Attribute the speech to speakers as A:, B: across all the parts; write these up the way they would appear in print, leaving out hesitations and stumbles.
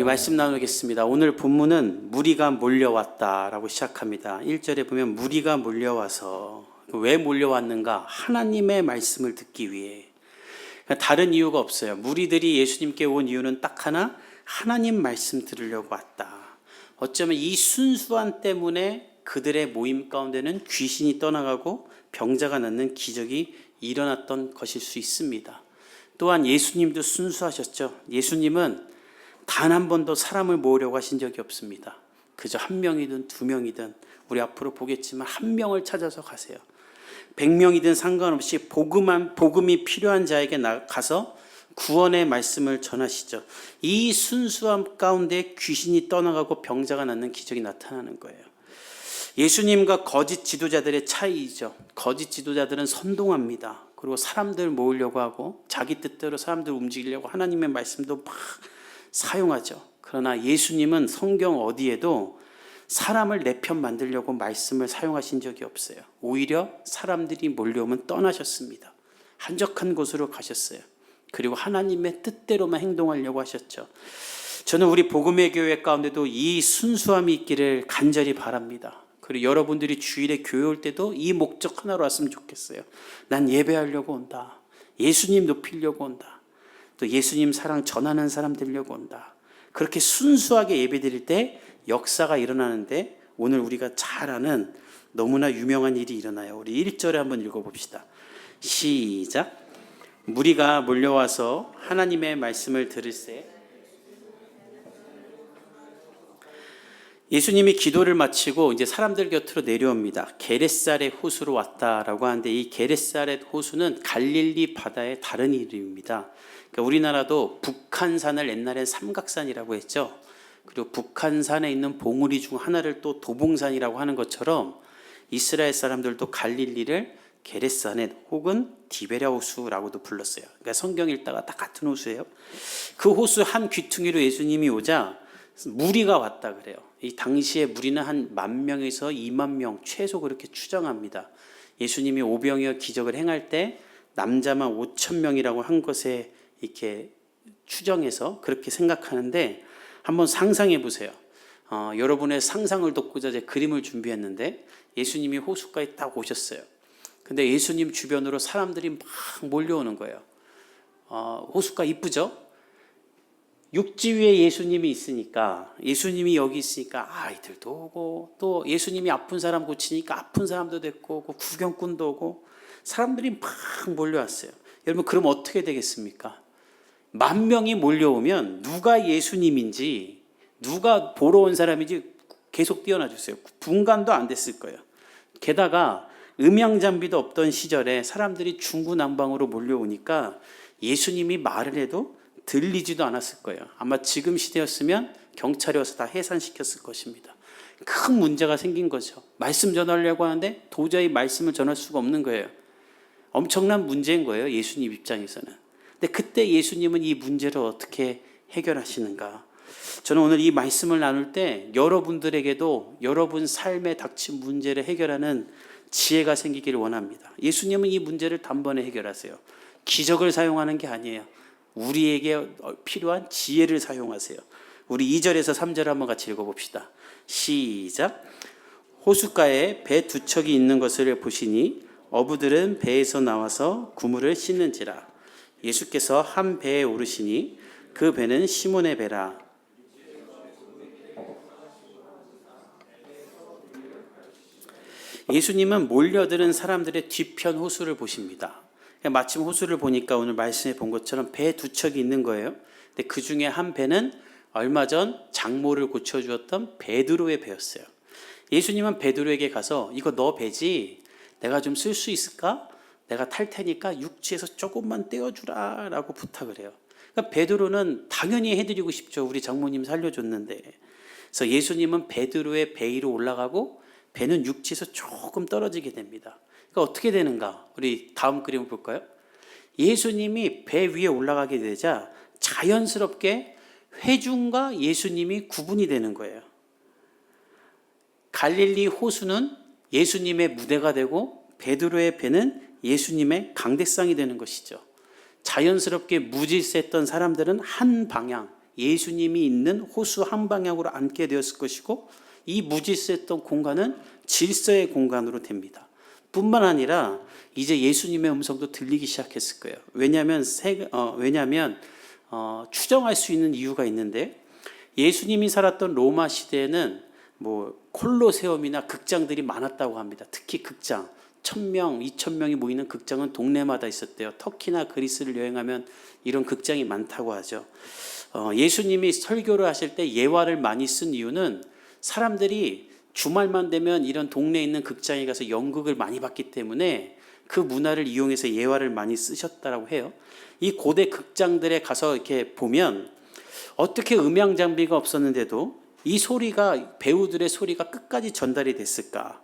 A: 우리 말씀 나누겠습니다. 오늘 본문은 무리가 몰려왔다라고 시작합니다. 1절에 보면 무리가 몰려와서 왜 몰려왔는가? 하나님의 말씀을 듣기 위해. 다른 이유가 없어요. 무리들이 예수님께 온 이유는 딱 하나, 하나님 말씀 들으려고 왔다. 어쩌면 이 순수함 때문에 그들의 모임 가운데는 귀신이 떠나가고 병자가 낫는 기적이 일어났던 것일 수 있습니다. 또한 예수님도 순수하셨죠. 예수님은 단 한 번도 사람을 모으려고 하신 적이 없습니다. 그저 한 명이든 두 명이든 우리 앞으로 보겠지만 한 명을 찾아서 가세요. 100명이든 상관없이 복음이 필요한 자에게 가서 구원의 말씀을 전하시죠. 이 순수함 가운데 귀신이 떠나가고 병자가 낫는 기적이 나타나는 거예요. 예수님과 거짓 지도자들의 차이죠. 거짓 지도자들은 선동합니다. 그리고 사람들 모으려고 하고 자기 뜻대로 사람들 움직이려고 하나님의 말씀도 막 사용하죠. 그러나 예수님은 성경 어디에도 사람을 내 편 만들려고 말씀을 사용하신 적이 없어요. 오히려 사람들이 몰려오면 떠나셨습니다. 한적한 곳으로 가셨어요. 그리고 하나님의 뜻대로만 행동하려고 하셨죠. 저는 우리 복음의 교회 가운데도 이 순수함이 있기를 간절히 바랍니다. 그리고 여러분들이 주일에 교회 올 때도 이 목적 하나로 왔으면 좋겠어요. 난 예배하려고 온다. 예수님 높이려고 온다. 또 예수님 사랑 전하는 사람 되려고 온다. 그렇게 순수하게 예배드릴 때 역사가 일어나는데 오늘 우리가 잘 아는 너무나 유명한 일이 일어나요. 우리 1절에 한번 읽어봅시다. 시작. 무리가 몰려와서 하나님의 말씀을 들을새 예수님이 기도를 마치고 이제 사람들 곁으로 내려옵니다. 게레사렛 호수로 왔다라고 하는데 이 게레사렛 호수는 갈릴리 바다의 다른 이름입니다. 그러니까 우리나라도 북한산을 옛날엔 삼각산이라고 했죠. 그리고 북한산에 있는 봉우리 중 하나를 또 도봉산이라고 하는 것처럼 이스라엘 사람들도 갈릴리를 게레사렛 혹은 디베랴 호수라고도 불렀어요. 그러니까 성경 읽다가 딱 같은 호수예요. 그 호수 한 귀퉁이로 예수님이 오자 무리가 왔다 그래요. 이 당시에 무리는 한 10,000명에서 20,000명 최소 그렇게 추정합니다. 예수님이 오병이어 기적을 행할 때 남자만 5,000명이라고 한 것에 이렇게 추정해서 그렇게 생각하는데 한번 상상해 보세요. 여러분의 상상을 돕고자 제 그림을 준비했는데 예수님이 호숫가에 딱 오셨어요. 근데 예수님 주변으로 사람들이 막 몰려오는 거예요. 호숫가 이쁘죠? 육지 위에 예수님이 있으니까 예수님이 여기 있으니까 아이들도 오고 또 예수님이 아픈 사람 고치니까 아픈 사람도 됐고 오고 구경꾼도 오고 사람들이 막 몰려왔어요. 여러분 그럼 어떻게 되겠습니까? 10,000명이 몰려오면 누가 예수님인지 누가 보러 온 사람인지 계속 띄어놔 주세요. 분간도 안 됐을 거예요. 게다가 음향장비도 없던 시절에 사람들이 중구난방으로 몰려오니까 예수님이 말을 해도 들리지도 않았을 거예요. 아마 지금 시대였으면 경찰이 와서 다 해산시켰을 것입니다. 큰 문제가 생긴 거죠. 말씀 전하려고 하는데 도저히 말씀을 전할 수가 없는 거예요. 엄청난 문제인 거예요. 예수님 입장에서는. 근데 그때 예수님은 이 문제를 어떻게 해결하시는가? 저는 오늘 이 말씀을 나눌 때 여러분들에게도 여러분 삶에 닥친 문제를 해결하는 지혜가 생기기를 원합니다. 예수님은 이 문제를 단번에 해결하세요. 기적을 사용하는 게 아니에요. 우리에게 필요한 지혜를 사용하세요. 우리 2절에서 3절 한번 같이 읽어봅시다. 시작. 호숫가에 배 2척이 있는 것을 보시니 어부들은 배에서 나와서 그물을 씻는지라. 예수께서 한 배에 오르시니 그 배는 시몬의 배라. 예수님은 몰려드는 사람들의 뒤편 호수를 보십니다. 마침 호수를 보니까 오늘 말씀에 본 것처럼 배 2척이 있는 거예요. 근데 그 중에 한 배는 얼마 전 장모를 고쳐주었던 베드로의 배였어요. 예수님은 베드로에게 가서 이거 너 배지? 내가 좀 쓸 수 있을까? 내가 탈 테니까 육지에서 조금만 떼어주라 라고 부탁을 해요. 그러니까 베드로는 당연히 해드리고 싶죠. 우리 장모님 살려줬는데. 그래서 예수님은 베드로의 배 위로 올라가고 배는 육지에서 조금 떨어지게 됩니다. 그러니까 어떻게 되는가? 우리 다음 그림을 볼까요? 예수님이 배 위에 올라가게 되자 자연스럽게 회중과 예수님이 구분이 되는 거예요. 갈릴리 호수는 예수님의 무대가 되고 베드로의 배는 예수님의 강대상이 되는 것이죠. 자연스럽게 무질서했던 사람들은 한 방향, 예수님이 있는 호수 한 방향으로 앉게 되었을 것이고, 이 무질서했던 공간은 질서의 공간으로 됩니다. 뿐만 아니라 이제 예수님의 음성도 들리기 시작했을 거예요. 왜냐하면 추정할 수 있는 이유가 있는데, 예수님이 살았던 로마 시대에는 콜로세움이나 극장들이 많았다고 합니다. 특히 극장 1,000명, 2,000명이 모이는 극장은 동네마다 있었대요. 터키나 그리스를 여행하면 이런 극장이 많다고 하죠. 예수님이 설교를 하실 때 예화를 많이 쓴 이유는 사람들이 주말만 되면 이런 동네에 있는 극장에 가서 연극을 많이 봤기 때문에 그 문화를 이용해서 예화를 많이 쓰셨다고 해요. 이 고대 극장들에 가서 이렇게 보면 어떻게 음향 장비가 없었는데도 이 소리가, 배우들의 소리가 끝까지 전달이 됐을까?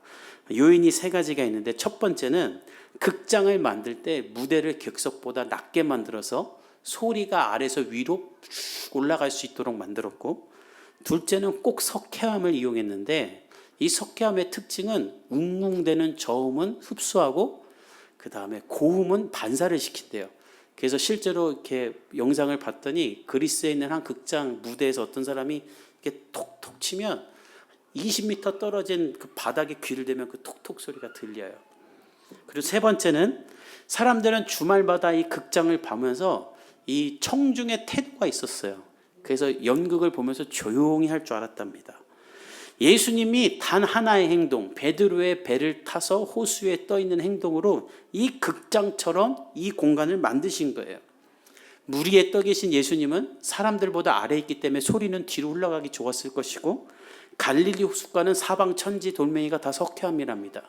A: 요인이 세 가지가 있는데, 첫 번째는 극장을 만들 때 무대를 객석보다 낮게 만들어서 소리가 아래서 위로 쭉 올라갈 수 있도록 만들었고, 둘째는 꼭 석회암을 이용했는데, 이 석회암의 특징은 웅웅대는 저음은 흡수하고 그 다음에 고음은 반사를 시킨대요. 그래서 실제로 이렇게 영상을 봤더니 그리스에 있는 한 극장 무대에서 어떤 사람이 이렇게 톡톡 치면 20m 떨어진 그 바닥에 귀를 대면 그 톡톡 소리가 들려요. 그리고 세 번째는 사람들은 주말마다 이 극장을 보면서 이 청중의 태도가 있었어요. 그래서 연극을 보면서 조용히 할 줄 알았답니다. 예수님이 단 하나의 행동, 베드로의 배를 타서 호수에 떠 있는 행동으로 이 극장처럼 이 공간을 만드신 거예요. 물 위에 떠 계신 예수님은 사람들보다 아래에 있기 때문에 소리는 뒤로 흘러가기 좋았을 것이고, 갈릴리 호숫가는 사방 천지 돌멩이가 다 석회암이랍니다.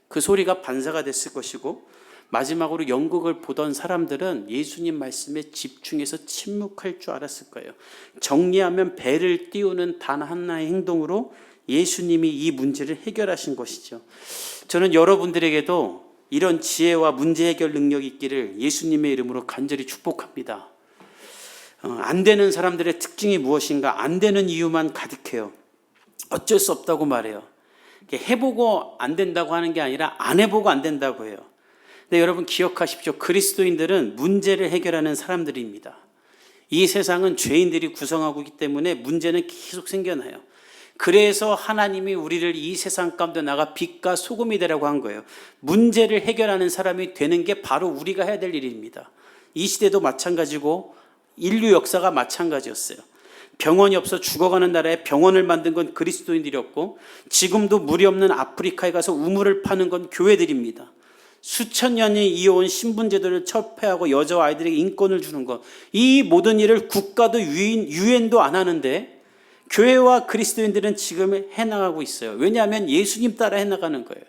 A: 그 소리가 반사가 됐을 것이고, 마지막으로 연극을 보던 사람들은 예수님 말씀에 집중해서 침묵할 줄 알았을 거예요. 정리하면 배를 띄우는 단 하나의 행동으로 예수님이 이 문제를 해결하신 것이죠. 저는 여러분들에게도 이런 지혜와 문제 해결 능력이 있기를 예수님의 이름으로 간절히 축복합니다. 안 되는 사람들의 특징이 무엇인가? 안 되는 이유만 가득해요. 어쩔 수 없다고 말해요. 해보고 안 된다고 하는 게 아니라 안 해보고 안 된다고 해요. 근데 여러분 기억하십시오. 그리스도인들은 문제를 해결하는 사람들입니다. 이 세상은 죄인들이 구성하고 있기 때문에 문제는 계속 생겨나요. 그래서 하나님이 우리를 이 세상 가운데 나가 빛과 소금이 되라고 한 거예요. 문제를 해결하는 사람이 되는 게 바로 우리가 해야 될 일입니다. 이 시대도 마찬가지고 인류 역사가 마찬가지였어요. 병원이 없어 죽어가는 나라에 병원을 만든 건 그리스도인들이었고, 지금도 물이 없는 아프리카에 가서 우물을 파는 건 교회들입니다. 수천 년이 이어온 신분제도를 철폐하고 여자와 아이들에게 인권을 주는 것, 이 모든 일을 국가도 유엔도 안 하는데 교회와 그리스도인들은 지금 해나가고 있어요. 왜냐하면 예수님 따라 해나가는 거예요.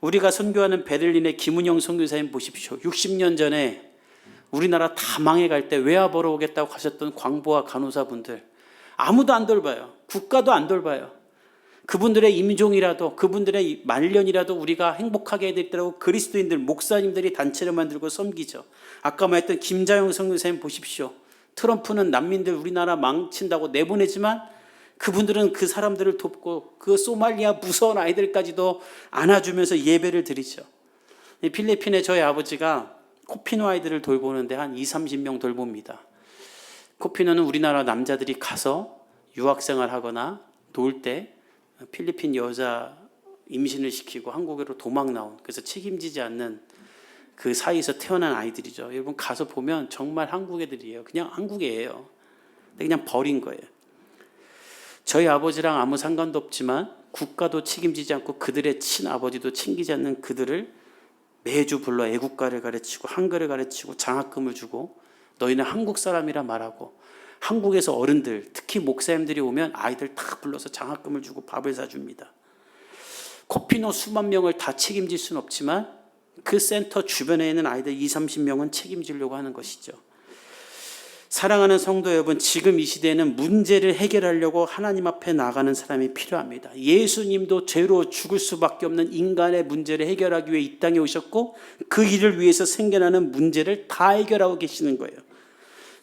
A: 우리가 선교하는 베를린의 김은영 선교사님 보십시오. 60년 전에 우리나라 다 망해갈 때 외화 보러 오겠다고 가셨던 광부와 간호사분들, 아무도 안 돌봐요. 국가도 안 돌봐요. 그분들의 임종이라도, 그분들의 말년이라도 우리가 행복하게 해야 되더라고 그리스도인들, 목사님들이 단체를 만들고 섬기죠. 아까 말했던 김자영 선교사님 보십시오. 트럼프는 난민들 우리나라 망친다고 내보내지만 그분들은 그 사람들을 돕고 그 소말리아 무서운 아이들까지도 안아주면서 예배를 드리죠. 필리핀에 저희 아버지가 코피노 아이들을 돌보는데 한 20-30명 돌봅니다. 코피노는 우리나라 남자들이 가서 유학생활 하거나 놀 때 필리핀 여자 임신을 시키고 한국으로 도망 나온, 그래서 책임지지 않는 그 사이에서 태어난 아이들이죠. 여러분 가서 보면 정말 한국 애들이에요. 그냥 한국 애예요. 그냥 버린 거예요. 저희 아버지랑 아무 상관도 없지만 국가도 책임지지 않고 그들의 친아버지도 챙기지 않는 그들을 매주 불러 애국가를 가르치고 한글을 가르치고 장학금을 주고 너희는 한국 사람이라 말하고, 한국에서 어른들 특히 목사님들이 오면 아이들 다 불러서 장학금을 주고 밥을 사줍니다. 코피노 수만 명을 다 책임질 수는 없지만 그 센터 주변에 있는 아이들 20-30명은 책임지려고 하는 것이죠. 사랑하는 성도 여러분, 지금 이 시대에는 문제를 해결하려고 하나님 앞에 나가는 사람이 필요합니다. 예수님도 죄로 죽을 수밖에 없는 인간의 문제를 해결하기 위해 이 땅에 오셨고, 그 일을 위해서 생겨나는 문제를 다 해결하고 계시는 거예요.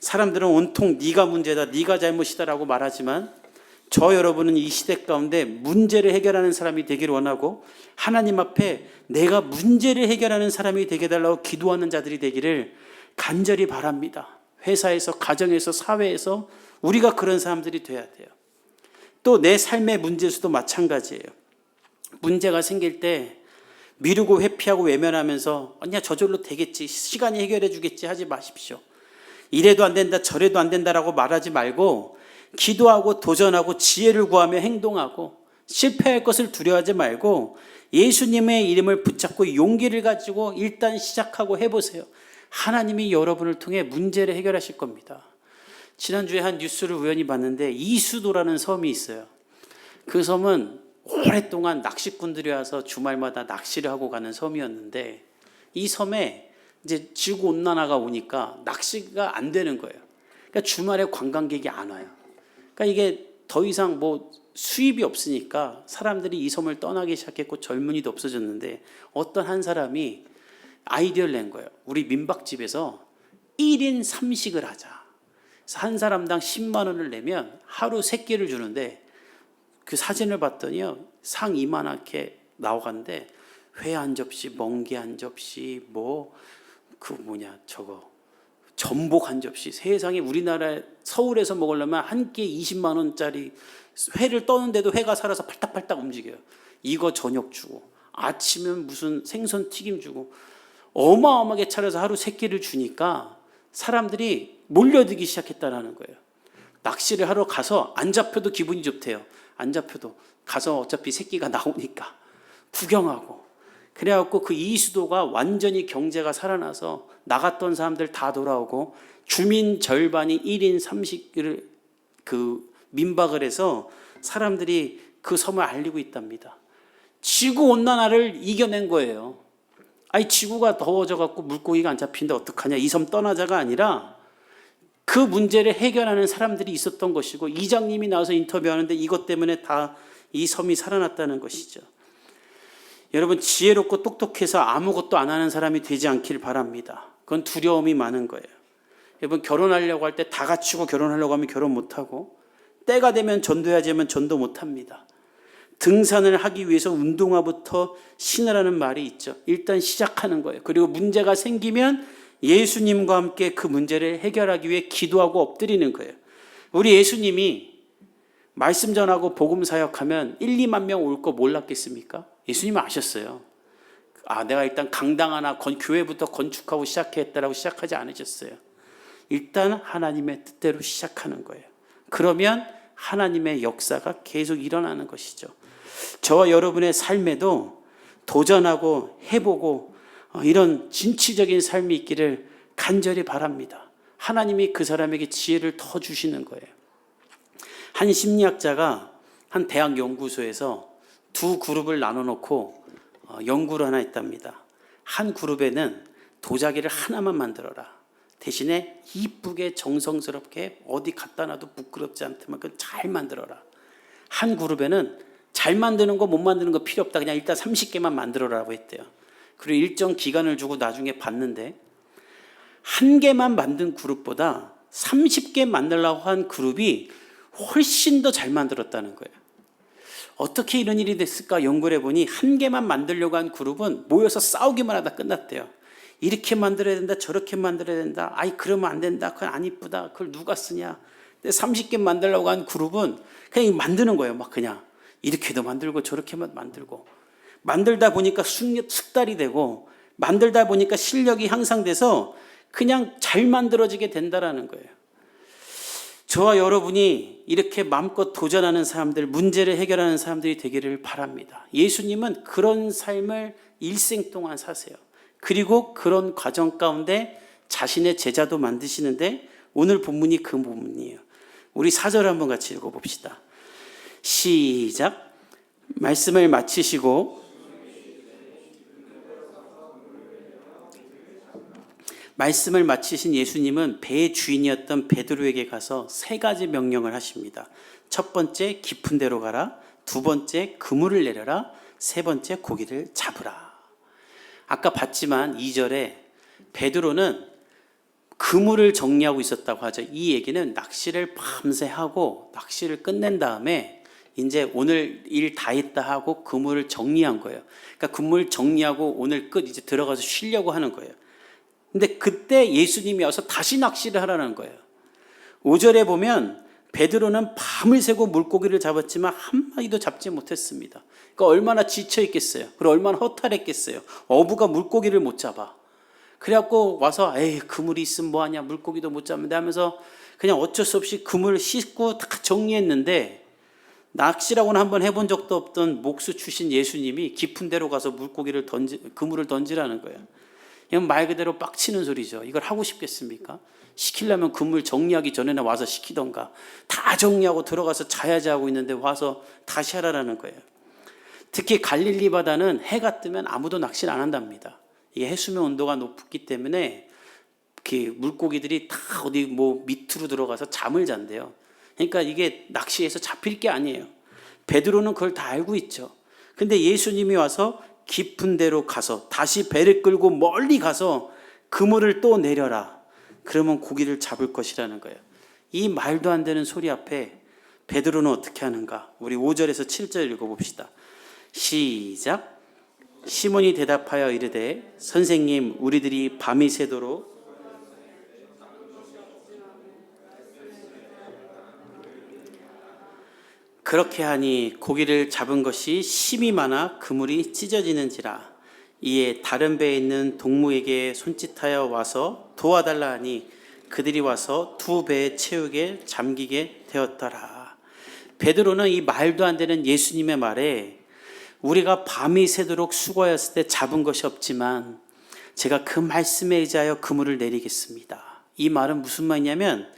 A: 사람들은 온통 네가 문제다, 네가 잘못이다라고 말하지만 저 여러분은 이 시대 가운데 문제를 해결하는 사람이 되기를 원하고, 하나님 앞에 내가 문제를 해결하는 사람이 되게 해달라고 기도하는 자들이 되기를 간절히 바랍니다. 회사에서, 가정에서, 사회에서 우리가 그런 사람들이 돼야 돼요. 또 내 삶의 문제에서도 마찬가지예요. 문제가 생길 때 미루고 회피하고 외면하면서 아니야 저절로 되겠지, 시간이 해결해 주겠지 하지 마십시오. 이래도 안 된다 저래도 안 된다라고 말하지 말고 기도하고 도전하고 지혜를 구하며 행동하고 실패할 것을 두려워하지 말고 예수님의 이름을 붙잡고 용기를 가지고 일단 시작하고 해보세요. 하나님이 여러분을 통해 문제를 해결하실 겁니다. 지난주에 한 뉴스를 우연히 봤는데 이수도라는 섬이 있어요. 그 섬은 오랫동안 낚시꾼들이 와서 주말마다 낚시를 하고 가는 섬이었는데 이 섬에 이제 지구 온난화가 오니까 낚시가 안 되는 거예요. 그러니까 주말에 관광객이 안 와요. 그러니까 이게 더 이상 뭐 수입이 없으니까 사람들이 이 섬을 떠나기 시작했고 젊은이도 없어졌는데 어떤 한 사람이 아이디어를 낸 거예요. 우리 민박집에서 1인 3식을 하자. 그래서 한 사람당 10만 원을 내면 하루 3끼를 주는데 그 사진을 봤더니요, 상 이만하게 나와갔는데 회 한 접시, 멍게 한 접시, 전복 한 접시. 세상에 우리나라 서울에서 먹으려면 한 끼에 20만 원짜리 회를 떠는데도 회가 살아서 팔딱팔딱 움직여요. 이거 저녁 주고 아침은 무슨 생선 튀김 주고 어마어마하게 차려서 하루 3끼를 주니까 사람들이 몰려들기 시작했다는 거예요. 낚시를 하러 가서 안 잡혀도 기분이 좋대요. 안 잡혀도 가서 어차피 새끼가 나오니까 구경하고. 그래갖고 그 이수도가 완전히 경제가 살아나서 나갔던 사람들 다 돌아오고 주민 절반이 1인 3식을 민박을 해서 사람들이 그 섬을 알리고 있답니다. 지구 온난화를 이겨낸 거예요. 아니 지구가 더워져 갖고 물고기가 안 잡힌다 어떡하냐, 이 섬 떠나자가 아니라 그 문제를 해결하는 사람들이 있었던 것이고 이장님이 나와서 인터뷰하는데 이것 때문에 다 이 섬이 살아났다는 것이죠. 여러분 지혜롭고 똑똑해서 아무것도 안 하는 사람이 되지 않길 바랍니다. 그건 두려움이 많은 거예요. 여러분 결혼하려고 할 때 다 갖추고 결혼하려고 하면 결혼 못하고 때가 되면 전도해야지 하면 전도 못합니다. 등산을 하기 위해서 운동화부터 신으라는 말이 있죠. 일단 시작하는 거예요. 그리고 문제가 생기면 예수님과 함께 그 문제를 해결하기 위해 기도하고 엎드리는 거예요. 우리 예수님이 말씀 전하고 복음 사역하면 1, 2만 명 올 거 몰랐겠습니까? 예수님은 아셨어요. 내가 일단 강당 하나 교회부터 건축하고 시작했다라고 시작하지 않으셨어요. 일단 하나님의 뜻대로 시작하는 거예요. 그러면 하나님의 역사가 계속 일어나는 것이죠. 저와 여러분의 삶에도 도전하고 해보고 이런 진취적인 삶이 있기를 간절히 바랍니다. 하나님이 그 사람에게 지혜를 더 주시는 거예요. 한 심리학자가 한 대학 연구소에서 두 그룹을 나눠놓고 연구를 하나 했답니다. 한 그룹에는 도자기를 하나만 만들어라. 대신에 이쁘게 정성스럽게 어디 갖다 놔도 부끄럽지 않게만큼 잘 만들어라. 한 그룹에는 잘 만드는 거 못 만드는 거 필요 없다. 그냥 일단 30개만 만들어라고 했대요. 그리고 일정 기간을 주고 나중에 봤는데 한 개만 만든 그룹보다 30개 만들려고 한 그룹이 훨씬 더 잘 만들었다는 거예요. 어떻게 이런 일이 됐을까 연구를 해보니 한 개만 만들려고 한 그룹은 모여서 싸우기만 하다 끝났대요. 이렇게 만들어야 된다 저렇게 만들어야 된다, 아이 그러면 안 된다, 그건 안 이쁘다, 그걸 누가 쓰냐. 근데 30개 만들려고 한 그룹은 그냥 만드는 거예요. 막 그냥 이렇게도 만들고 저렇게만 만들고 만들다 보니까 숙달이 되고 만들다 보니까 실력이 향상돼서 그냥 잘 만들어지게 된다라는 거예요. 저와 여러분이 이렇게 마음껏 도전하는 사람들, 문제를 해결하는 사람들이 되기를 바랍니다. 예수님은 그런 삶을 일생 동안 사세요. 그리고 그런 과정 가운데 자신의 제자도 만드시는데 오늘 본문이 그 본문이에요. 우리 4절 한번 같이 읽어봅시다. 시작. 말씀을 마치시고 말씀을 마치신 예수님은 배의 주인이었던 베드로에게 가서 3가지 명령을 하십니다. 첫 번째, 깊은 데로 가라. 두 번째, 그물을 내려라. 세 번째, 고기를 잡으라. 아까 봤지만 2절에 베드로는 그물을 정리하고 있었다고 하죠. 이 얘기는 낚시를 밤새 하고 낚시를 끝낸 다음에 이제 오늘 일 다 했다 하고 그물을 정리한 거예요. 그러니까 그물 정리하고 오늘 끝 이제 들어가서 쉬려고 하는 거예요. 근데 그때 예수님이 와서 다시 낚시를 하라는 거예요. 5절에 보면 베드로는 밤을 새고 물고기를 잡았지만 한 마리도 잡지 못했습니다. 그러니까 얼마나 지쳐 있겠어요. 그리고 얼마나 허탈했겠어요. 어부가 물고기를 못 잡아. 그래갖고 와서 에이 그물이 있으면 뭐하냐, 물고기도 못 잡는데 하면서 그냥 어쩔 수 없이 그물을 씻고 다 정리했는데, 낚시라고는 한번 해본 적도 없던 목수 출신 예수님이 깊은 데로 가서 그물을 던지라는 거예요. 그냥 말 그대로 빡치는 소리죠. 이걸 하고 싶겠습니까? 시키려면 그물 정리하기 전에는 와서 시키던가, 다 정리하고 들어가서 자야지 하고 있는데 와서 다시 하라는 거예요. 특히 갈릴리 바다는 해가 뜨면 아무도 낚시를 안 한답니다. 이게 해수면 온도가 높기 때문에 물고기들이 다 어디 밑으로 들어가서 잠을 잔대요. 그러니까 이게 낚시해서 잡힐 게 아니에요. 베드로는 그걸 다 알고 있죠. 근데 예수님이 와서 깊은 데로 가서 다시 배를 끌고 멀리 가서 그물을 또 내려라. 그러면 고기를 잡을 것이라는 거예요. 이 말도 안 되는 소리 앞에 베드로는 어떻게 하는가? 우리 5절에서 7절 읽어봅시다. 시작. 시몬이 대답하여 이르되 선생님, 우리들이 밤이 새도록 그렇게 하니 고기를 잡은 것이 심이 많아 그물이 찢어지는지라. 이에 다른 배에 있는 동무에게 손짓하여 와서 도와달라 하니 그들이 와서 두 배에 채우게 잠기게 되었더라. 베드로는 이 말도 안 되는 예수님의 말에 우리가 밤이 새도록 수고하였을 때 잡은 것이 없지만 제가 그 말씀에 의지하여 그물을 내리겠습니다. 이 말은 무슨 말이냐면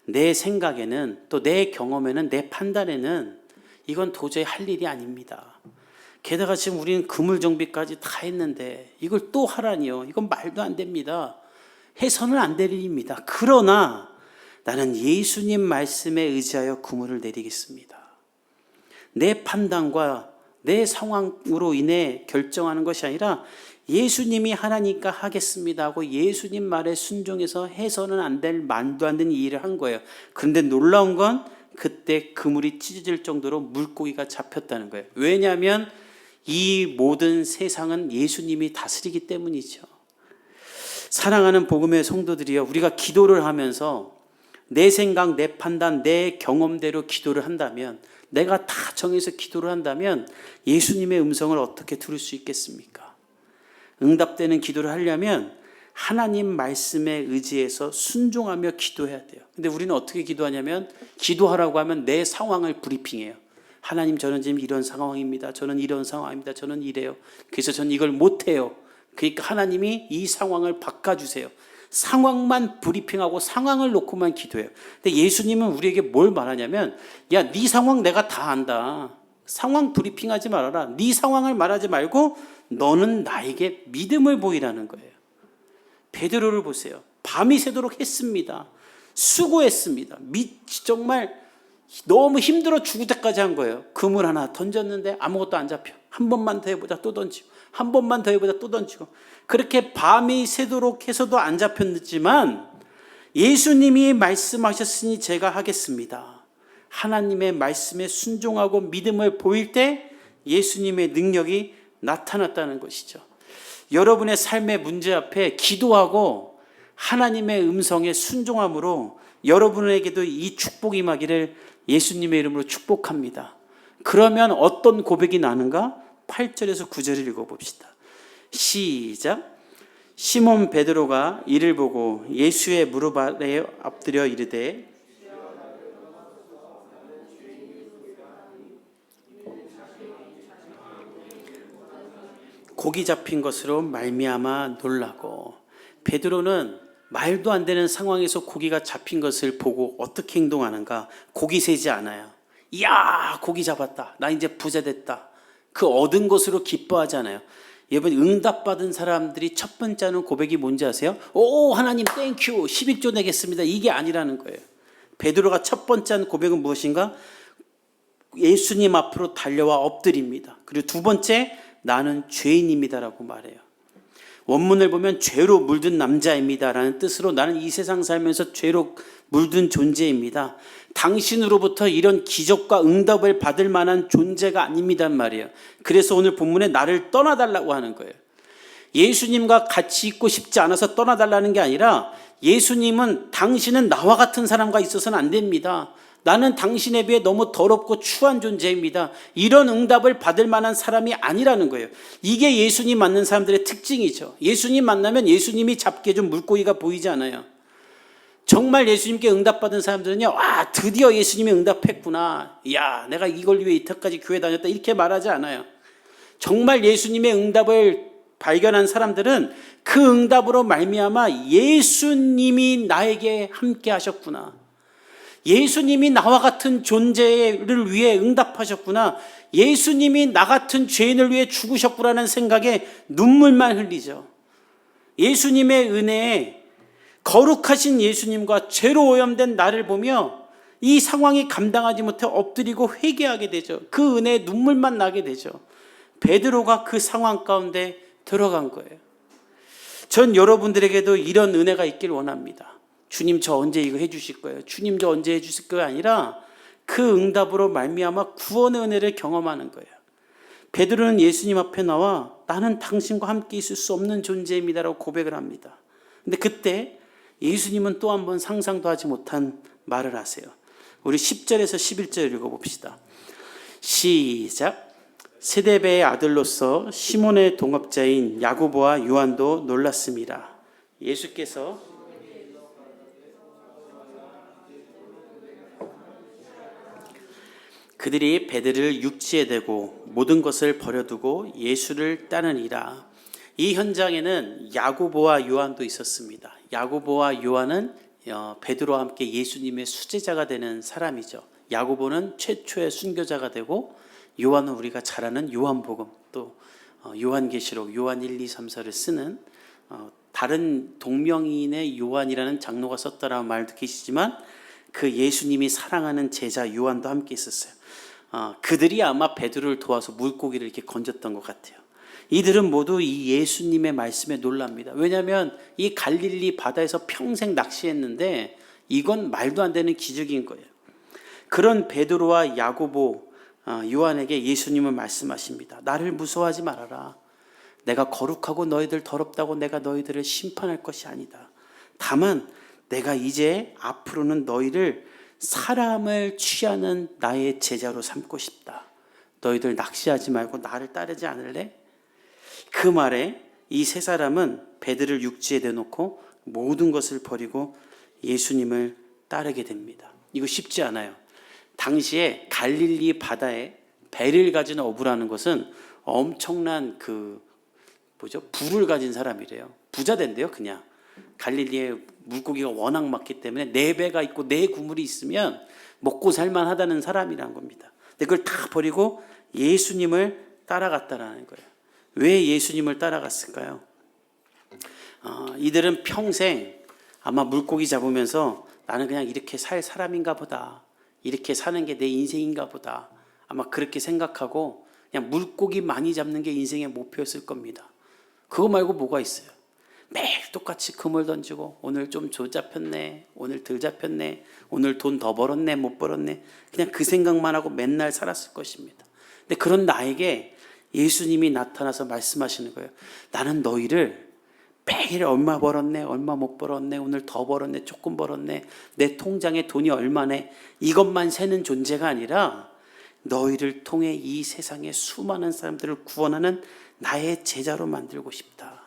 A: 내 생각에는, 또 내 경험에는, 내 판단에는 이건 도저히 할 일이 아닙니다. 게다가 지금 우리는 그물 정비까지 다 했는데 이걸 또 하라니요. 이건 말도 안 됩니다. 해서는 안 될 일입니다. 그러나 나는 예수님 말씀에 의지하여 그물을 내리겠습니다. 내 판단과 내 상황으로 인해 결정하는 것이 아니라 예수님이 하라니까 하겠습니다 하고 예수님 말에 순종해서 해서는 안 될 말도 안 되는 일을 한 거예요. 그런데 놀라운 건 그때 그물이 찢어질 정도로 물고기가 잡혔다는 거예요. 왜냐하면 이 모든 세상은 예수님이 다스리기 때문이죠. 사랑하는 복음의 성도들이여, 우리가 기도를 하면서 내 생각, 내 판단, 내 경험대로 기도를 한다면, 내가 다 정해서 기도를 한다면 예수님의 음성을 어떻게 들을 수 있겠습니까? 응답되는 기도를 하려면 하나님 말씀에 의지해서 순종하며 기도해야 돼요. 근데 우리는 어떻게 기도하냐면, 기도하라고 하면 내 상황을 브리핑해요. 하나님, 저는 지금 이런 상황입니다. 저는 이런 상황입니다. 저는 이래요. 그래서 저는 이걸 못해요. 그러니까 하나님이 이 상황을 바꿔주세요. 상황만 브리핑하고 상황을 놓고만 기도해요. 근데 예수님은 우리에게 뭘 말하냐면, 야, 네 상황 내가 다 안다. 상황 브리핑하지 말아라. 네 상황을 말하지 말고 너는 나에게 믿음을 보이라는 거예요. 베드로를 보세요. 밤이 새도록 했습니다. 수고했습니다. 정말 너무 힘들어 죽을 때까지 한 거예요. 그물 하나 던졌는데 아무것도 안 잡혀. 한 번만 더 해보자, 또 던지고. 한 번만 더 해보자, 또 던지고. 그렇게 밤이 새도록 해서도 안 잡혔지만 예수님이 말씀하셨으니 제가 하겠습니다. 하나님의 말씀에 순종하고 믿음을 보일 때 예수님의 능력이 나타났다는 것이죠. 여러분의 삶의 문제 앞에 기도하고 하나님의 음성에 순종함으로 여러분에게도 이 축복이 임하기를 예수님의 이름으로 축복합니다. 그러면 어떤 고백이 나는가? 8절에서 9절을 읽어봅시다. 시작. 시몬 베드로가 이를 보고 예수의 무릎 아래 엎드려 이르되 고기 잡힌 것으로 말미암아 놀라고. 베드로는 말도 안 되는 상황에서 고기가 잡힌 것을 보고 어떻게 행동하는가? 고기 세지 않아요. 이야, 고기 잡았다. 나 이제 부자 됐다. 그 얻은 것으로 기뻐하지 않아요. 여러분, 응답받은 사람들이 첫 번째 하는 고백이 뭔지 아세요? 오, 하나님 땡큐 11조 내겠습니다. 이게 아니라는 거예요. 베드로가 첫 번째 하는 고백은 무엇인가? 예수님 앞으로 달려와 엎드립니다. 그리고 두 번째, 나는 죄인입니다라고 말해요. 원문을 보면 죄로 물든 남자입니다라는 뜻으로 나는 이 세상 살면서 죄로 물든 존재입니다. 당신으로부터 이런 기적과 응답을 받을 만한 존재가 아닙니다 말이에요. 그래서 오늘 본문에 나를 떠나달라고 하는 거예요. 예수님과 같이 있고 싶지 않아서 떠나달라는 게 아니라 예수님은 당신은 나와 같은 사람과 있어서는 안 됩니다. 나는 당신에 비해 너무 더럽고 추한 존재입니다. 이런 응답을 받을 만한 사람이 아니라는 거예요. 이게 예수님 만난 사람들의 특징이죠. 예수님 만나면 예수님이 잡게 해준 물고기가 보이지 않아요. 정말 예수님께 응답받은 사람들은요, 와, 드디어 예수님이 응답했구나. 야, 내가 이걸 위해 이때까지 교회 다녔다. 이렇게 말하지 않아요. 정말 예수님의 응답을 발견한 사람들은 그 응답으로 말미암아 예수님이 나에게 함께 하셨구나. 예수님이 나와 같은 존재를 위해 응답하셨구나. 예수님이 나 같은 죄인을 위해 죽으셨구나라는 생각에 눈물만 흘리죠. 예수님의 은혜에 거룩하신 예수님과 죄로 오염된 나를 보며 이 상황이 감당하지 못해 엎드리고 회개하게 되죠. 그 은혜에 눈물만 나게 되죠. 베드로가 그 상황 가운데 들어간 거예요. 전 여러분들에게도 이런 은혜가 있길 원합니다. 주님 저 언제 이거 해주실 거예요? 주님 저 언제 해주실 거예요? 아니라 그 응답으로 말미암아 구원의 은혜를 경험하는 거예요. 베드로는 예수님 앞에 나와 나는 당신과 함께 있을 수 없는 존재입니다라고 고백을 합니다. 근데 그때 예수님은 또 한 번 상상도 하지 못한 말을 하세요. 우리 10절에서 11절 읽어봅시다. 시작. 세데베의 아들로서 시몬의 동업자인 야고보와 요한도 놀랐습니다. 예수께서 그들이 베드를 육지에 대고 모든 것을 버려두고 예수를 따르니라. 이 현장에는 야고보와 요한도 있었습니다. 야고보와 요한은 베드로와 함께 예수님의 수제자가 되는 사람이죠. 야고보는 최초의 순교자가 되고 요한은 우리가 잘 아는 요한복음, 또 요한계시록, 요한 1, 2, 3, 4를 쓰는 다른 동명이인의 요한이라는 장로가 썼다라는 말도 계시지만 그 예수님이 사랑하는 제자 요한도 함께 있었어요. 그들이 아마 베드로를 도와서 물고기를 이렇게 건졌던 것 같아요. 이들은 모두 이 예수님의 말씀에 놀랍니다. 왜냐하면 이 갈릴리 바다에서 평생 낚시했는데 이건 말도 안 되는 기적인 거예요. 그런 베드로와 야고보, 요한에게 예수님은 말씀하십니다. 나를 무서워하지 말아라. 내가 거룩하고 너희들 더럽다고 내가 너희들을 심판할 것이 아니다. 다만 내가 이제 앞으로는 너희를 사람을 취하는 나의 제자로 삼고 싶다. 너희들 낚시하지 말고 나를 따르지 않을래? 그 말에 이 세 사람은 베드를 육지에 내놓고 모든 것을 버리고 예수님을 따르게 됩니다. 이거 쉽지 않아요. 당시에 갈릴리 바다에 배를 가진 어부라는 것은 엄청난 부를 가진 사람이래요. 부자 된대요, 그냥. 갈릴리에 물고기가 워낙 많기 때문에 네 배가 있고 네 구물이 있으면 먹고 살만하다는 사람이란 겁니다. 근데 그걸 다 버리고 예수님을 따라갔다라는 거예요. 왜 예수님을 따라갔을까요? 이들은 평생 아마 물고기 잡으면서 나는 그냥 이렇게 살 사람인가 보다. 이렇게 사는 게 내 인생인가 보다. 아마 그렇게 생각하고 그냥 물고기 많이 잡는 게 인생의 목표였을 겁니다. 그거 말고 뭐가 있어요? 매일 똑같이 그물 던지고 오늘 좀 잡혔네, 오늘 덜 잡혔네, 오늘 돈 더 벌었네, 못 벌었네, 그냥 그 생각만 하고 맨날 살았을 것입니다. 근데 그런 나에게 예수님이 나타나서 말씀하시는 거예요. 나는 너희를 매일 얼마 벌었네, 얼마 못 벌었네, 오늘 더 벌었네, 조금 벌었네, 내 통장에 돈이 얼마네, 이것만 세는 존재가 아니라 너희를 통해 이 세상의 수많은 사람들을 구원하는 나의 제자로 만들고 싶다.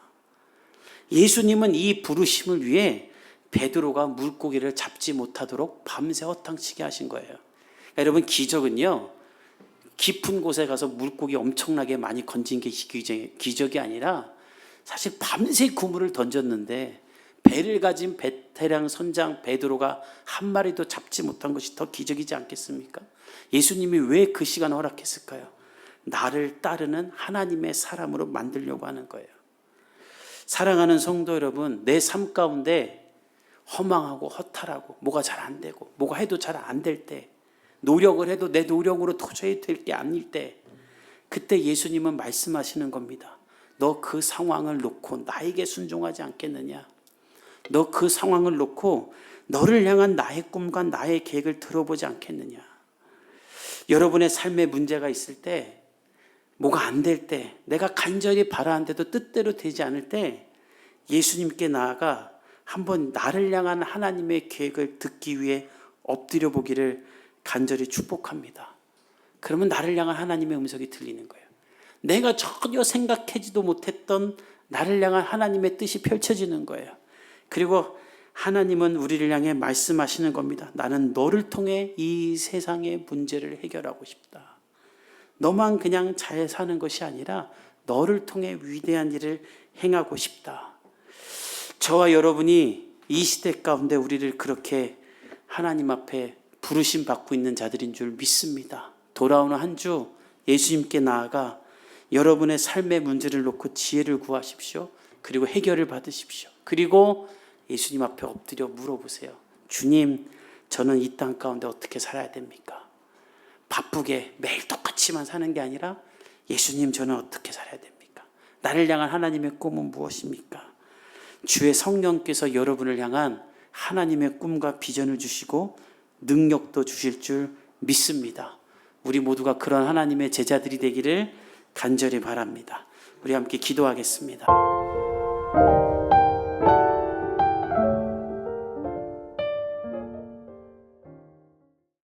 A: 예수님은 이 부르심을 위해 베드로가 물고기를 잡지 못하도록 밤새 허탕치게 하신 거예요. 여러분, 기적은요, 깊은 곳에 가서 물고기 엄청나게 많이 건진 게 기적이 아니라 사실 밤새 그물을 던졌는데 배를 가진 베테랑 선장 베드로가 한 마리도 잡지 못한 것이 더 기적이지 않겠습니까? 예수님이 왜 그 시간을 허락했을까요? 나를 따르는 하나님의 사람으로 만들려고 하는 거예요. 사랑하는 성도 여러분, 내 삶 가운데 허망하고 허탈하고 뭐가 잘 안 되고 뭐가 해도 잘 안 될 때, 노력을 해도 내 노력으로 도저히 될 게 아닐 때, 그때 예수님은 말씀하시는 겁니다. 너 그 상황을 놓고 나에게 순종하지 않겠느냐? 너 그 상황을 놓고 너를 향한 나의 꿈과 나의 계획을 들어보지 않겠느냐? 여러분의 삶에 문제가 있을 때, 뭐가 안 될 때, 내가 간절히 바라는데도 뜻대로 되지 않을 때 예수님께 나아가 한번 나를 향한 하나님의 계획을 듣기 위해 엎드려 보기를 간절히 축복합니다. 그러면 나를 향한 하나님의 음성이 들리는 거예요. 내가 전혀 생각하지도 못했던 나를 향한 하나님의 뜻이 펼쳐지는 거예요. 그리고 하나님은 우리를 향해 말씀하시는 겁니다. 나는 너를 통해 이 세상의 문제를 해결하고 싶다. 너만 그냥 잘 사는 것이 아니라 너를 통해 위대한 일을 행하고 싶다. 저와 여러분이 이 시대 가운데 우리를 그렇게 하나님 앞에 부르심 받고 있는 자들인 줄 믿습니다. 돌아오는 한 주 예수님께 나아가 여러분의 삶의 문제를 놓고 지혜를 구하십시오. 그리고 해결을 받으십시오. 그리고 예수님 앞에 엎드려 물어보세요. 주님, 저는 이 땅 가운데 어떻게 살아야 됩니까? 바쁘게 매일 똑같이만 사는 게 아니라 예수님, 저는 어떻게 살아야 됩니까? 나를 향한 하나님의 꿈은 무엇입니까? 주의 성령께서 여러분을 향한 하나님의 꿈과 비전을 주시고 능력도 주실 줄 믿습니다. 우리 모두가 그런 하나님의 제자들이 되기를 간절히 바랍니다. 우리 함께 기도하겠습니다.